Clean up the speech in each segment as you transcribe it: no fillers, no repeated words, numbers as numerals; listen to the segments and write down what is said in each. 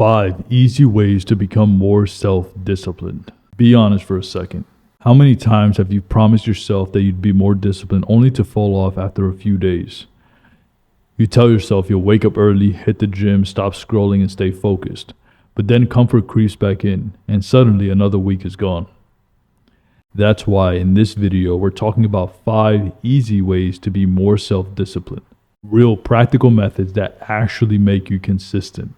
5 easy ways to become more self-disciplined. Be honest for a second. How many times have you promised yourself that you'd be more disciplined only to fall off after a few days? You tell yourself you'll wake up early, hit the gym, stop scrolling, and stay focused. But then comfort creeps back in, and suddenly another week is gone. That's why in this video, we're talking about 5 easy ways to be more self-disciplined. Real practical methods that actually make you consistent.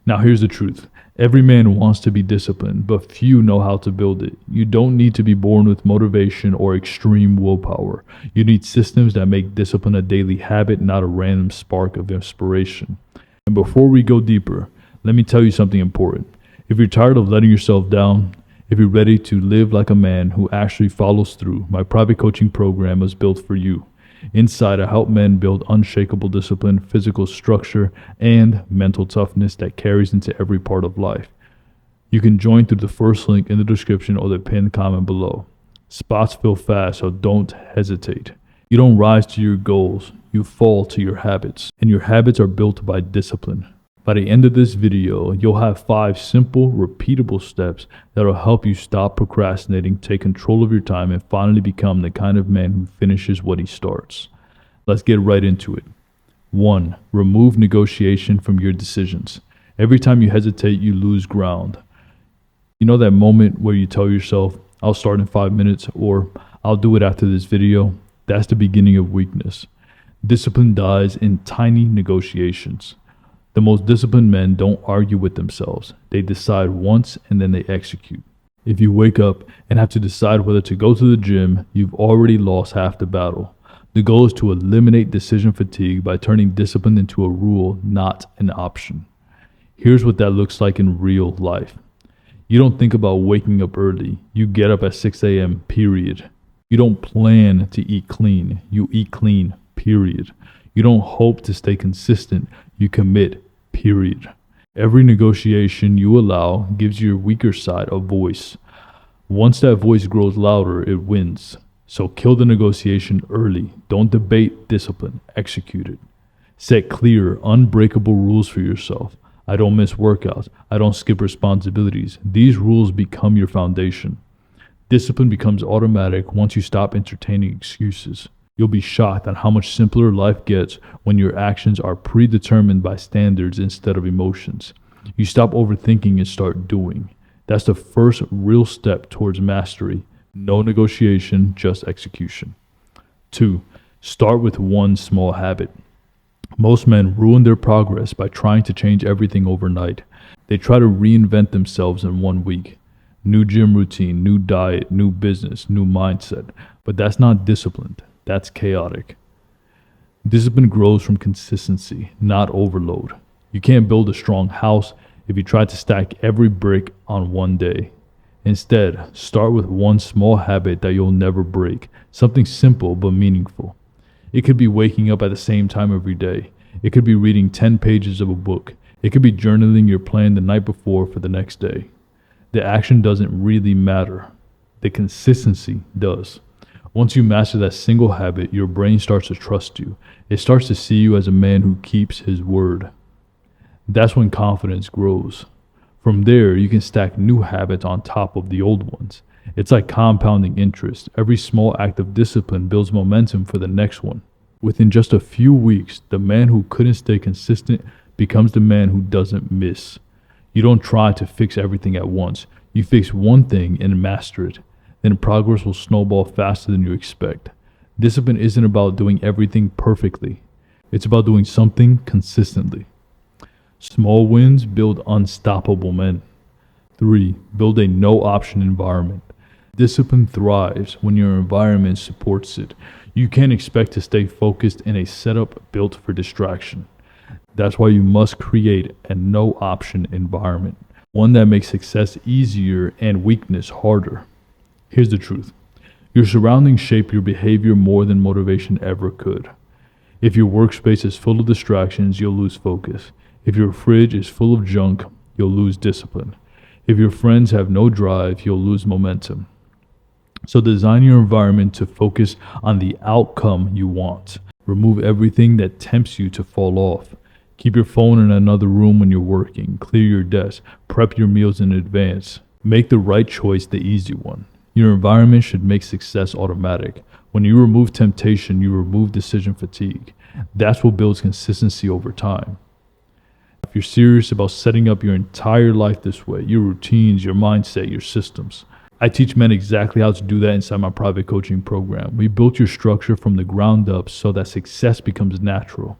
Now here's the truth. Every man wants to be disciplined, but few know how to build it. You don't need to be born with motivation or extreme willpower. You need systems that make discipline a daily habit, not a random spark of inspiration. And before we go deeper, let me tell you something important. If you're tired of letting yourself down, if you're ready to live like a man who actually follows through, my private coaching program was built for you. Inside, I help men build unshakable discipline, physical structure, and mental toughness that carries into every part of life. You can join through the first link in the description or the pinned comment below. Spots fill fast, so don't hesitate. You don't rise to your goals, you fall to your habits, and your habits are built by discipline. By the end of this video, you'll have 5 simple, repeatable steps that will help you stop procrastinating, take control of your time, and finally become the kind of man who finishes what he starts. Let's get right into it. 1. Remove negotiation from your decisions. Every time you hesitate, you lose ground. You know that moment where you tell yourself, I'll start in 5 minutes, or I'll do it after this video? That's the beginning of weakness. Discipline dies in tiny negotiations. The most disciplined men don't argue with themselves. They decide once and then they execute. If you wake up and have to decide whether to go to the gym, you've already lost half the battle. The goal is to eliminate decision fatigue by turning discipline into a rule, not an option. Here's what that looks like in real life. You don't think about waking up early. You get up at 6 a.m., period. You don't plan to eat clean. You eat clean, period. You don't hope to stay consistent. You commit, period. Every negotiation you allow gives your weaker side a voice. Once that voice grows louder, it wins. So kill the negotiation early. Don't debate discipline, execute it. Set clear, unbreakable rules for yourself. I don't miss workouts. I don't skip responsibilities. These rules become your foundation. Discipline becomes automatic once you stop entertaining excuses. You'll be shocked at how much simpler life gets when your actions are predetermined by standards instead of emotions. You stop overthinking and start doing. That's the first real step towards mastery. No negotiation, just execution. 2. Start with one small habit. Most men ruin their progress by trying to change everything overnight. They try to reinvent themselves in 1 week. New gym routine, new diet, new business, new mindset. But that's not disciplined. That's chaotic. Discipline grows from consistency, not overload. You can't build a strong house if you try to stack every brick on one day. Instead, start with one small habit that you'll never break, something simple but meaningful. It could be waking up at the same time every day. It could be reading 10 pages of a book. It could be journaling your plan the night before for the next day. The action doesn't really matter. The consistency does. Once you master that single habit, your brain starts to trust you. It starts to see you as a man who keeps his word. That's when confidence grows. From there, you can stack new habits on top of the old ones. It's like compounding interest. Every small act of discipline builds momentum for the next one. Within just a few weeks, the man who couldn't stay consistent becomes the man who doesn't miss. You don't try to fix everything at once. You fix one thing and master it. Then progress will snowball faster than you expect. Discipline isn't about doing everything perfectly. It's about doing something consistently. Small wins build unstoppable men. 3. Build a no-option environment. Discipline thrives when your environment supports it. You can't expect to stay focused in a setup built for distraction. That's why you must create a no-option environment, one that makes success easier and weakness harder. Here's the truth. Your surroundings shape your behavior more than motivation ever could. If your workspace is full of distractions, you'll lose focus. If your fridge is full of junk, you'll lose discipline. If your friends have no drive, you'll lose momentum. So design your environment to focus on the outcome you want. Remove everything that tempts you to fall off. Keep your phone in another room when you're working. Clear your desk. Prep your meals in advance. Make the right choice the easy one. Your environment should make success automatic. When you remove temptation, you remove decision fatigue. That's what builds consistency over time. If you're serious about setting up your entire life this way, your routines, your mindset, your systems, I teach men exactly how to do that inside my private coaching program. We built your structure from the ground up so that success becomes natural.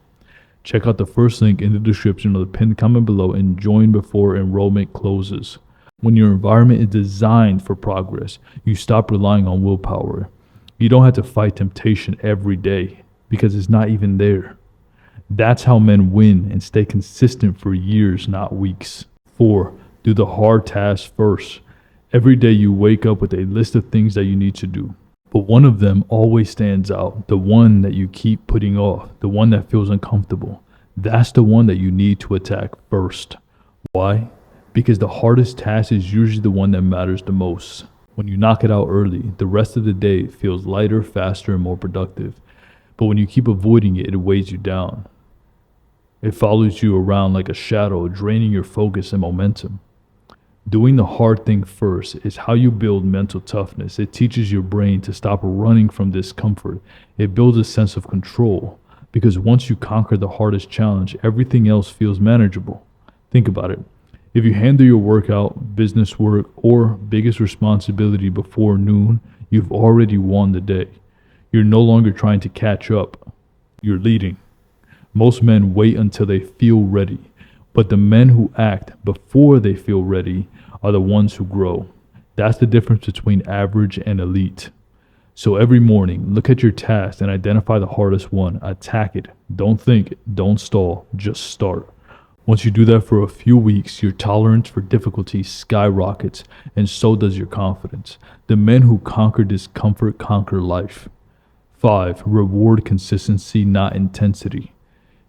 Check out the first link in the description of the pinned comment below and join before enrollment closes. When your environment is designed for progress, you stop relying on willpower. You don't have to fight temptation every day because it's not even there. That's how men win and stay consistent for years, not weeks. 4. Do the hard tasks first. Every day you wake up with a list of things that you need to do. But one of them always stands out, the one that you keep putting off, the one that feels uncomfortable. That's the one that you need to attack first. Why? Because the hardest task is usually the one that matters the most. When you knock it out early, the rest of the day feels lighter, faster, and more productive. But when you keep avoiding it, it weighs you down. It follows you around like a shadow, draining your focus and momentum. Doing the hard thing first is how you build mental toughness. It teaches your brain to stop running from discomfort. It builds a sense of control, because once you conquer the hardest challenge, everything else feels manageable. Think about it. If you handle your workout, business work, or biggest responsibility before noon, you've already won the day. You're no longer trying to catch up. You're leading. Most men wait until they feel ready, but the men who act before they feel ready are the ones who grow. That's the difference between average and elite. So every morning, look at your task and identify the hardest one. Attack it. Don't think, don't stall, just start. Once you do that for a few weeks, your tolerance for difficulty skyrockets, and so does your confidence. The men who conquer discomfort conquer life. 5. Reward consistency, not intensity.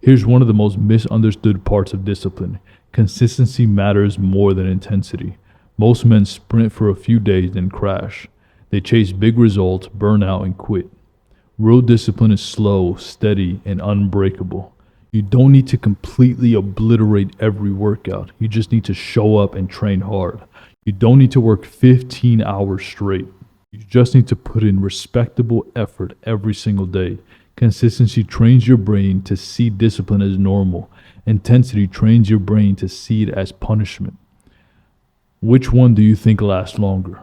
Here's one of the most misunderstood parts of discipline. Consistency matters more than intensity. Most men sprint for a few days then crash. They chase big results, burn out, and quit. Real discipline is slow, steady, and unbreakable. You don't need to completely obliterate every workout. You just need to show up and train hard. You don't need to work 15 hours straight. You just need to put in respectable effort every single day. Consistency trains your brain to see discipline as normal. Intensity trains your brain to see it as punishment. Which one do you think lasts longer?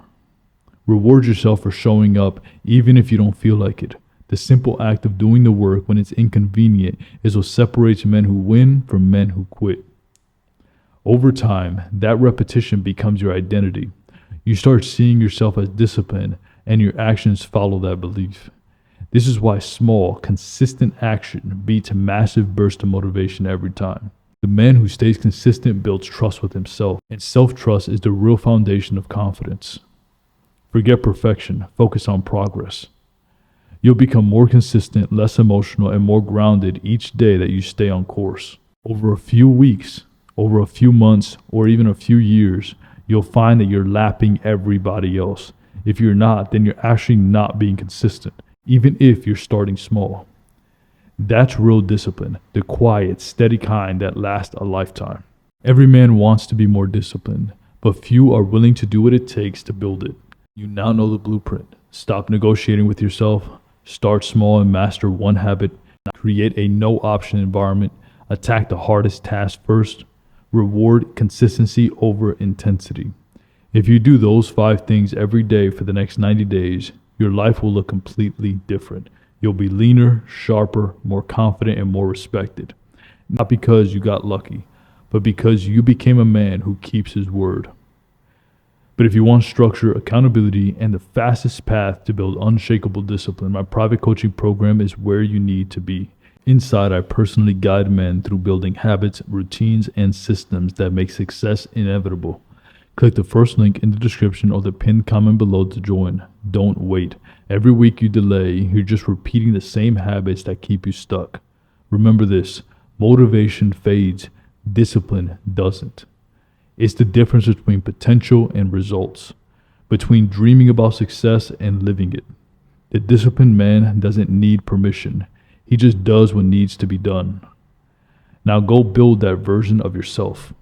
Reward yourself for showing up even if you don't feel like it. The simple act of doing the work when it's inconvenient is what separates men who win from men who quit. Over time, that repetition becomes your identity. You start seeing yourself as disciplined, and your actions follow that belief. This is why small, consistent action beats massive bursts of motivation every time. The man who stays consistent builds trust with himself, and self-trust is the real foundation of confidence. Forget perfection, focus on progress. You'll become more consistent, less emotional, and more grounded each day that you stay on course. Over a few weeks, over a few months, or even a few years, you'll find that you're lapping everybody else. If you're not, then you're actually not being consistent, even if you're starting small. That's real discipline, the quiet, steady kind that lasts a lifetime. Every man wants to be more disciplined, but few are willing to do what it takes to build it. You now know the blueprint. Stop negotiating with yourself. Start small and master one habit. Create a no-option environment. Attack the hardest task first. Reward consistency over intensity. If you do those 5 things every day for the next 90 days, your life will look completely different. You'll be leaner, sharper, more confident, and more respected. Not because you got lucky, but because you became a man who keeps his word. But if you want structure, accountability, and the fastest path to build unshakable discipline, my private coaching program is where you need to be. Inside, I personally guide men through building habits, routines, and systems that make success inevitable. Click the first link in the description or the pinned comment below to join. Don't wait. Every week you delay, you're just repeating the same habits that keep you stuck. Remember this: motivation fades, discipline doesn't. It's the difference between potential and results, between dreaming about success and living it. The disciplined man doesn't need permission. He just does what needs to be done. Now go build that version of yourself.